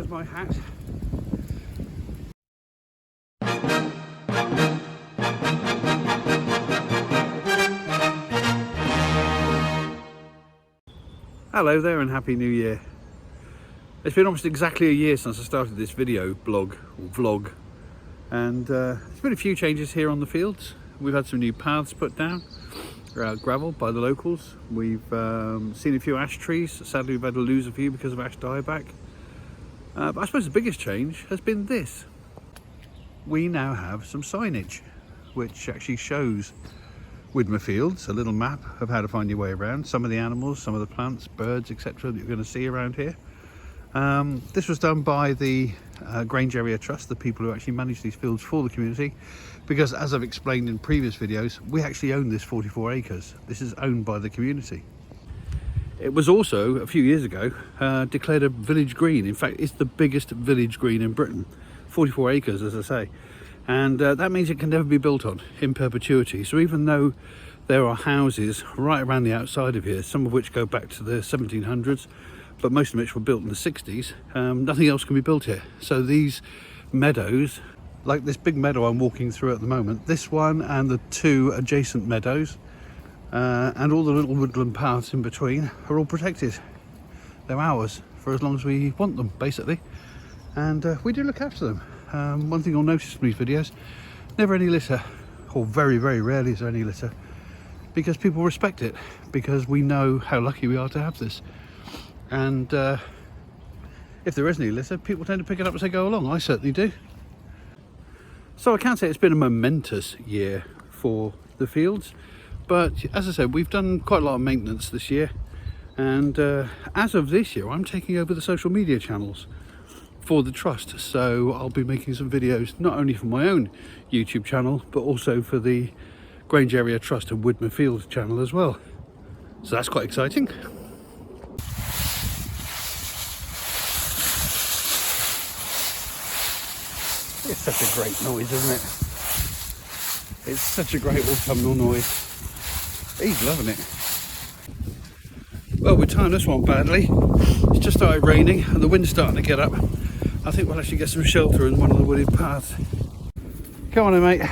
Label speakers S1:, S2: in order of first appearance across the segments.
S1: goes my hat. Hello there and Happy New Year. It's been almost exactly a year since I started this video blog or vlog, and there's been a few changes here on the fields. We've had some new paths put down, gravel by the locals. We've seen a few ash trees. Sadly we've had to lose a few because of ash dieback. But I suppose the biggest change has been this. We now have some signage which actually shows Widmer Fields, a little map of how to find your way around, some of the animals, some of the plants, birds, etc. that you're going to see around here. This was done by the Grange Area Trust, the people who actually manage these fields for the community, because as I've explained in previous videos, we actually own this 44 acres. This is owned by the community. It was also, a few years ago, declared a village green. In fact, it's the biggest village green in Britain. 44 acres, as I say. And that means it can never be built on in perpetuity. So even though there are houses right around the outside of here, some of which go back to the 1700s, but most of which were built in the 60s, nothing else can be built here. So these meadows, like this big meadow I'm walking through at the moment, this one and the two adjacent meadows, and all the little woodland paths in between are all protected. They're ours for as long as we want them, basically. And we do look after them. One thing you'll notice from these videos, never any litter, or very, very rarely is there any litter, because people respect it, because we know how lucky we are to have this. And if there is any litter, people tend to pick it up as they go along. I certainly do. So I can't say it's been a momentous year for the fields, but as I said, we've done quite a lot of maintenance this year, and as of this year I'm taking over the social media channels for the trust, so I'll be making some videos not only for my own YouTube channel but also for the Grange Area Trust and Widmer Fields channel as well. So that's quite exciting. It's such a great noise, isn't it? It's such a great autumnal noise. He's loving it. Well, we timed this one badly. It's just started raining and the wind's starting to get up. I think we'll actually get some shelter in one of the wooded paths. Come on then, mate.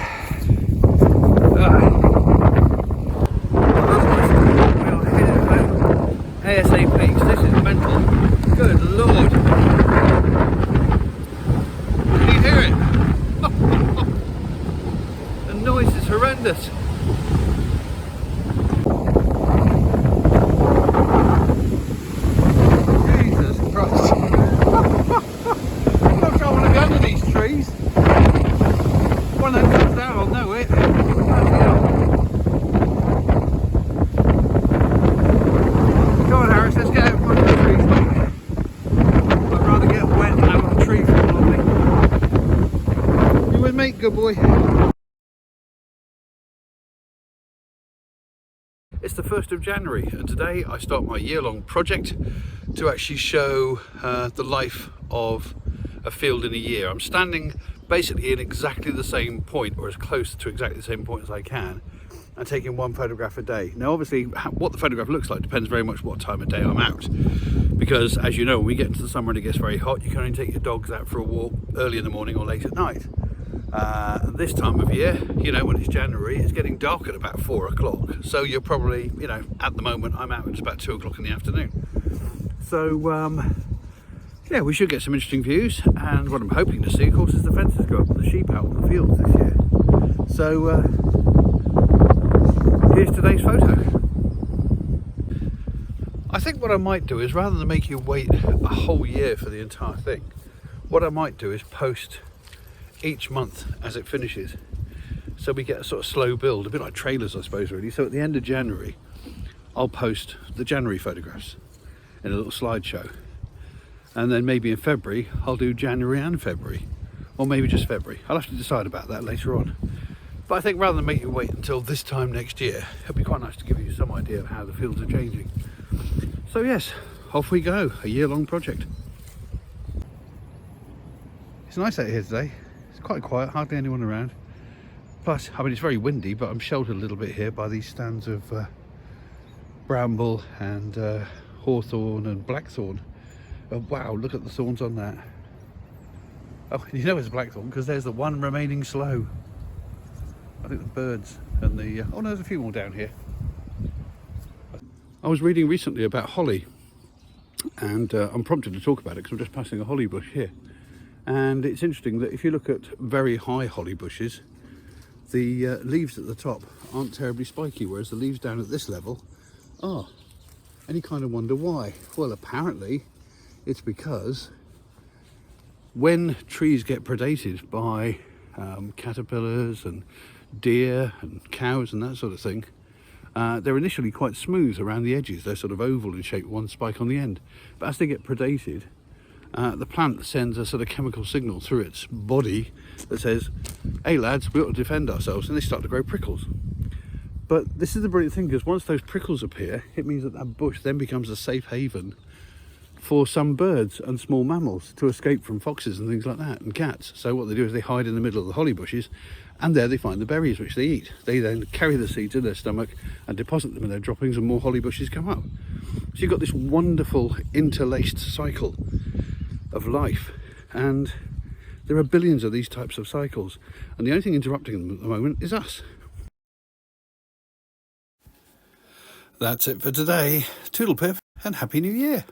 S1: We'll head home ASAP, 'cause this is mental. Good Lord. Can you hear it? The noise is horrendous. Jesus Christ. When that comes down, I'll know it. Come on, Harris, let's get out from under the trees. I'd rather get wet than have a tree fall on me. You with me, good boy? It's the 1st of January, and today I start my year-long project to actually show the life of a field in a year. I'm standing basically in exactly the same point, or as close to exactly the same point as I can, and taking one photograph a day. Now obviously what the photograph looks like depends very much what time of day I'm out, because as you know, when we get into the summer and it gets very hot, you can only take your dogs out for a walk early in the morning or late at night. This time of year, you know, when it's January, it's getting dark at about 4 o'clock, so you're probably, you know, at the moment I'm out, it's about 2 o'clock in the afternoon. So yeah, we should get some interesting views, and what I'm hoping to see, of course, is the fences go up and the sheep out in the fields this year. So here's today's photo. I think what I might do is, rather than make you wait a whole year for the entire thing, what I might do is post each month as it finishes, so we get a sort of slow build, a bit like trailers I suppose really. So at the end of January I'll post the January photographs in a little slideshow, and then maybe in February I'll do January and February, or maybe just February. I'll have to decide about that later on. But I think rather than make you wait until this time next year, it'd be quite nice to give you some idea of how the fields are changing. So yes, off we go, a year-long project. It's nice out here today. It's quite quiet, hardly anyone around. Plus, I mean, it's very windy, but I'm sheltered a little bit here by these stands of bramble and hawthorn and blackthorn. Oh, wow, look at the thorns on that. Oh, you know it's a blackthorn because there's the one remaining sloe. I think the birds and the... oh no, there's a few more down here. I was reading recently about holly, and I'm prompted to talk about it because I'm just passing a holly bush here. And it's interesting that if you look at very high holly bushes, the leaves at the top aren't terribly spiky, whereas the leaves down at this level are. And you kind of wonder why. Well, apparently it's because when trees get predated by caterpillars and deer and cows and that sort of thing, they're initially quite smooth around the edges. They're sort of oval in shape, one spike on the end. But as they get predated, the plant sends a sort of chemical signal through its body that says, hey lads, we ought to defend ourselves, and they start to grow prickles. But this is the brilliant thing, because once those prickles appear, it means that that bush then becomes a safe haven for some birds and small mammals to escape from foxes and things like that, and cats. So what they do is they hide in the middle of the holly bushes, and there they find the berries which they eat. They then carry the seeds in their stomach and deposit them in their droppings, and more holly bushes come up. So you've got this wonderful interlaced cycle of life, and there are billions of these types of cycles, and the only thing interrupting them at the moment is us. That's it for today. Toodle pip and Happy New Year.